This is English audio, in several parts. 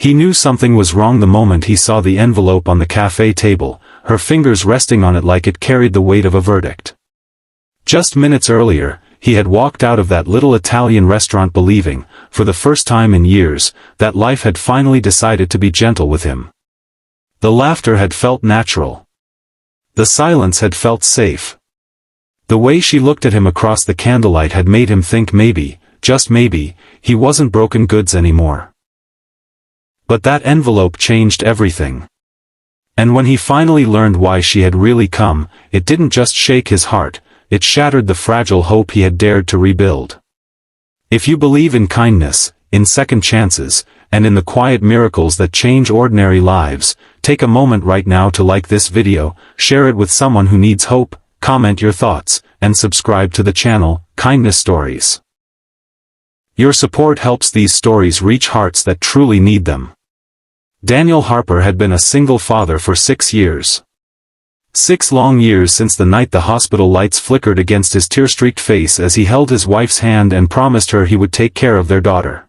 He knew something was wrong the moment he saw the envelope on the cafe table, her fingers resting on it like it carried the weight of a verdict. Just minutes earlier, he had walked out of that little Italian restaurant believing, for the first time in years, that life had finally decided to be gentle with him. The laughter had felt natural. The silence had felt safe. The way she looked at him across the candlelight had made him think maybe, just maybe, he wasn't broken goods anymore. But that envelope changed everything. And when he finally learned why she had really come, it didn't just shake his heart, it shattered the fragile hope he had dared to rebuild. If you believe in kindness, in second chances, and in the quiet miracles that change ordinary lives, take a moment right now to like this video, share it with someone who needs hope, comment your thoughts, and subscribe to the channel, Kindness Stories. Your support helps these stories reach hearts that truly need them. Daniel Harper had been a single father for 6 years. 6 long years since the night the hospital lights flickered against his tear-streaked face as he held his wife's hand and promised her he would take care of their daughter.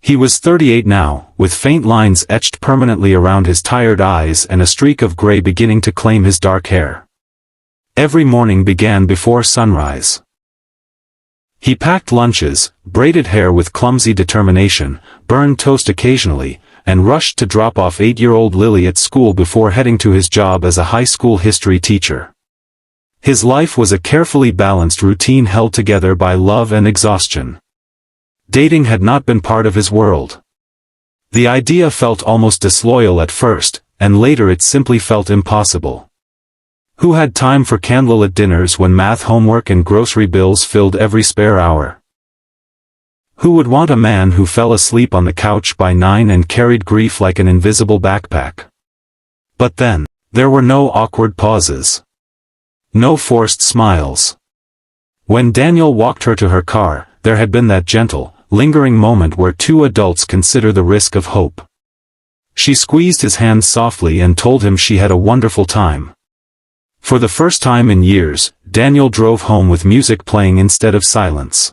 He was 38 now, with faint lines etched permanently around his tired eyes and a streak of gray beginning to claim his dark hair. Every morning began before sunrise. He packed lunches, braided hair with clumsy determination, burned toast occasionally, and rushed to drop off 8-year-old Lily at school before heading to his job as a high school history teacher. His life was a carefully balanced routine held together by love and exhaustion. Dating had not been part of his world. The idea felt almost disloyal at first, and later it simply felt impossible. Who had time for candlelit dinners when math homework and grocery bills filled every spare hour? Who would want a man who fell asleep on the couch by 9 and carried grief like an invisible backpack? But then, there were no awkward pauses. No forced smiles. When Daniel walked her to her car, there had been that gentle, lingering moment where two adults consider the risk of hope. She squeezed his hand softly and told him she had a wonderful time. For the first time in years, Daniel drove home with music playing instead of silence.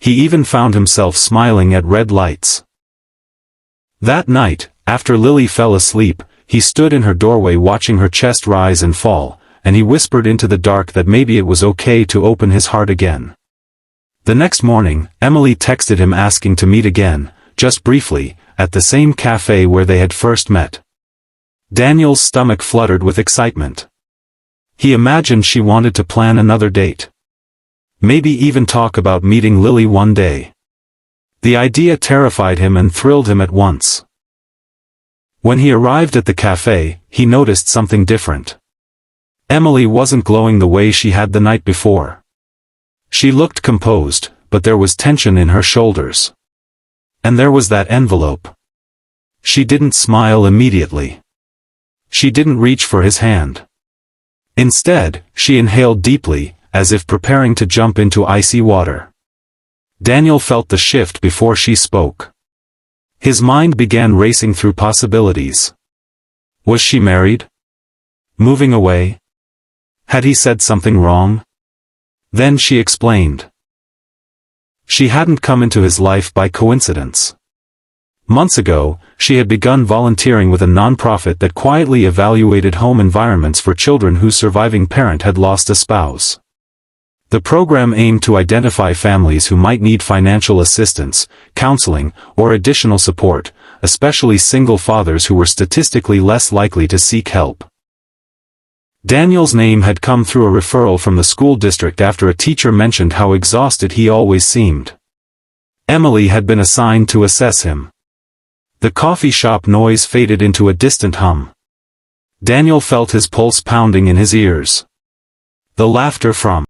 He even found himself smiling at red lights. That night, after Lily fell asleep, he stood in her doorway watching her chest rise and fall, and he whispered into the dark that maybe it was okay to open his heart again. The next morning, Emily texted him asking to meet again, just briefly, at the same cafe where they had first met. Daniel's stomach fluttered with excitement. He imagined she wanted to plan another date. Maybe even talk about meeting Lily one day. The idea terrified him and thrilled him at once. When he arrived at the cafe, he noticed something different. Emily wasn't glowing the way she had the night before. She looked composed, but there was tension in her shoulders. And there was that envelope. She didn't smile immediately. She didn't reach for his hand. Instead, she inhaled deeply, as if preparing to jump into icy water. Daniel felt the shift before she spoke. His mind began racing through possibilities. Was she married? Moving away? Had he said something wrong? Then she explained. She hadn't come into his life by coincidence. Months ago, she had begun volunteering with a nonprofit that quietly evaluated home environments for children whose surviving parent had lost a spouse. The program aimed to identify families who might need financial assistance, counseling, or additional support, especially single fathers who were statistically less likely to seek help. Daniel's name had come through a referral from the school district after a teacher mentioned how exhausted he always seemed. Emily had been assigned to assess him. The coffee shop noise faded into a distant hum. Daniel felt his pulse pounding in his ears. The laughter from